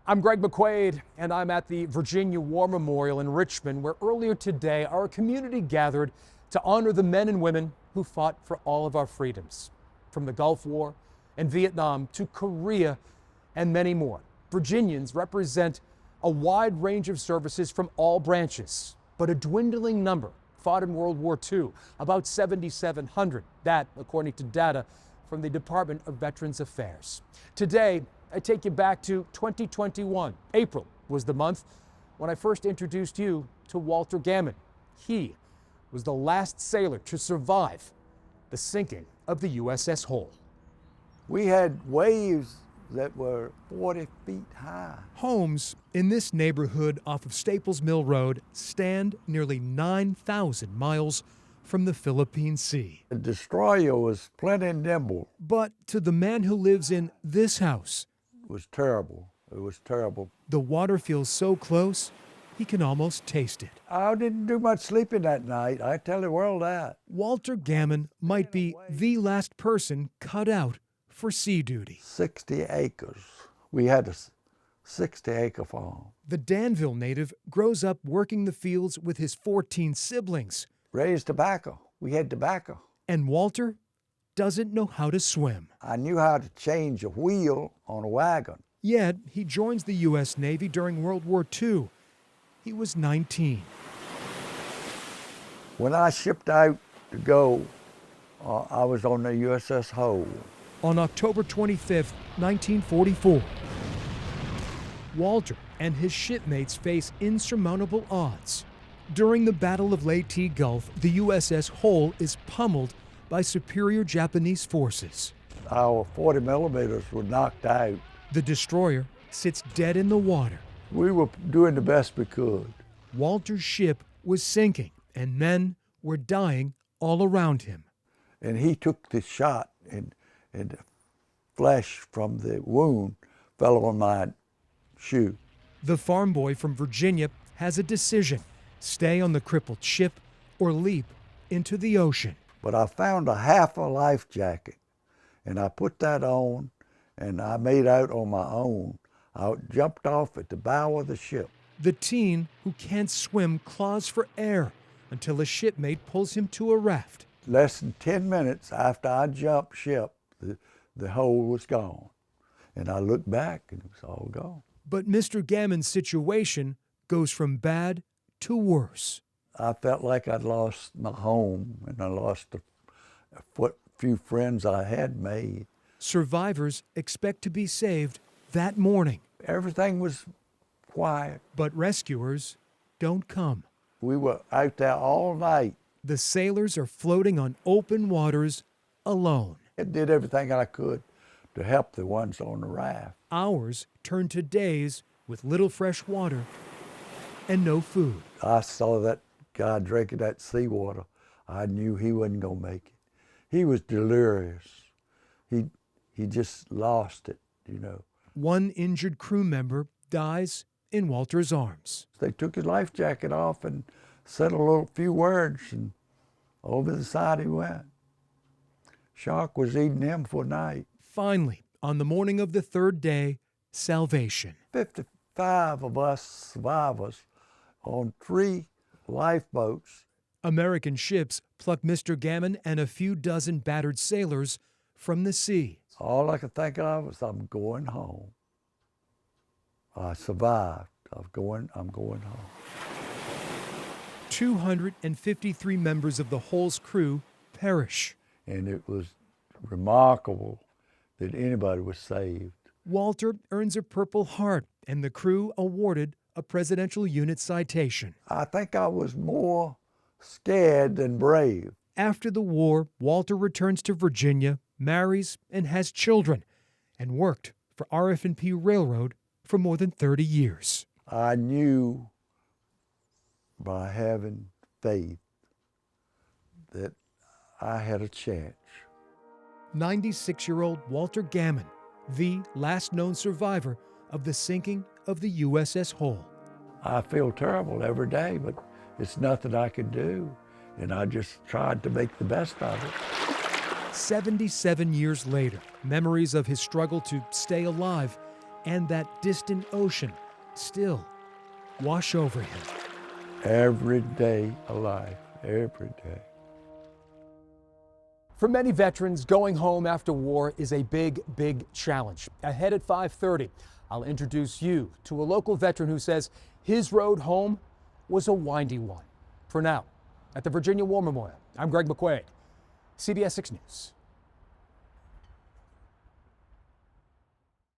I'm Greg McQuaid, and I'm at the Virginia War Memorial in Richmond, where earlier today our community gathered to honor the men and women who fought for all of our freedoms, from the Gulf War and Vietnam to Korea and many more. Virginians represent a wide range of services from all branches, but a dwindling number fought in World War II, about 7,700. That, according to data from the Department of Veterans Affairs. Today, I take you back to 2021. April was the month when I first introduced you to Walter Gammon. He was the last sailor to survive the sinking of the USS Hull. We had waves that were 40 feet high. Homes in this neighborhood off of Staples Mill Road stand nearly 9,000 miles from the Philippine Sea. The destroyer was plenty nimble. But to the man who lives in this house, It was terrible. It was terrible. the water feels so close, he can almost taste it. I didn't do much sleeping that night. I tell the world that. Walter Gammon might be the last person cut out for sea duty. 60 acres. We had a 60-acre farm. The Danville native grows up working the fields with his 14 siblings, Raised tobacco. We had tobacco. and Walter doesn't know how to swim. I knew how to change a wheel on a wagon. Yet he joins the U.S. Navy during World War II. He was 19. When I shipped out to go, I was on the USS Hull. On October 25, 1944, Walter and his shipmates face insurmountable odds. During the Battle of Leyte Gulf, the USS Hull is pummeled by superior Japanese forces. Our 40 millimeters were knocked out. The destroyer sits dead in the water. We were doing the best we could. Walter's ship was sinking, and men were dying all around him. And he took the shot, and the flesh from the wound fell on my shoe. The farm boy from Virginia has a decision: stay on the crippled ship or leap into the ocean. But I found a half a life jacket, and I put that on, and I made out on my own. I jumped off at the bow of the ship. The teen who can't swim claws for air until a shipmate pulls him to a raft. Less than 10 minutes after I jumped ship, the hole was gone. And I looked back, and it was all gone. But Mr. Gammon's situation goes from bad to worse. I felt like I'd lost my home, and I lost a few friends I had made. Survivors expect to be saved that morning, Everything was quiet. but rescuers don't come. We were out there all night. The sailors are floating on open waters alone. I did everything I could to help the ones on the raft. Hours turn to days with little fresh water and no food. I saw that guy drinking that seawater. I knew he wasn't going to make it. He was delirious. He just lost it, you know. One injured crew member dies in Walter's arms. They took his life jacket off and said a little few words, and over the side he went. Shark was eating him for a night. Finally, on the morning of the third day, salvation. 55 of us survivors on 3 lifeboats. American ships pluck Mr. Gammon and a few dozen battered sailors from the sea. All I could think of was, I'm going home. I survived. I'm going home. 253 members of the Hull's crew perish. And it was remarkable that anybody was saved. Walter earns a Purple Heart, and the crew awarded a Presidential Unit Citation. I think I was more scared than brave. After the war, Walter returns to Virginia, marries, and has children, and worked for RF&P Railroad for more than 30 years. I knew by having faith that I had a chance. 96-year-old Walter Gammon, the last known survivor of the sinking of the USS Hull. I feel terrible every day, but it's nothing I could do, and I just tried to make the best of it. 77 years later, memories of his struggle to stay alive and that distant ocean still wash over him. Every day alive, every day. For many veterans, going home after war is a big, big challenge. Ahead at 5:30, I'll introduce you to a local veteran who says his road home was a windy one. For now, at the Virginia War Memorial, I'm Greg McQuaid, CBS 6 News.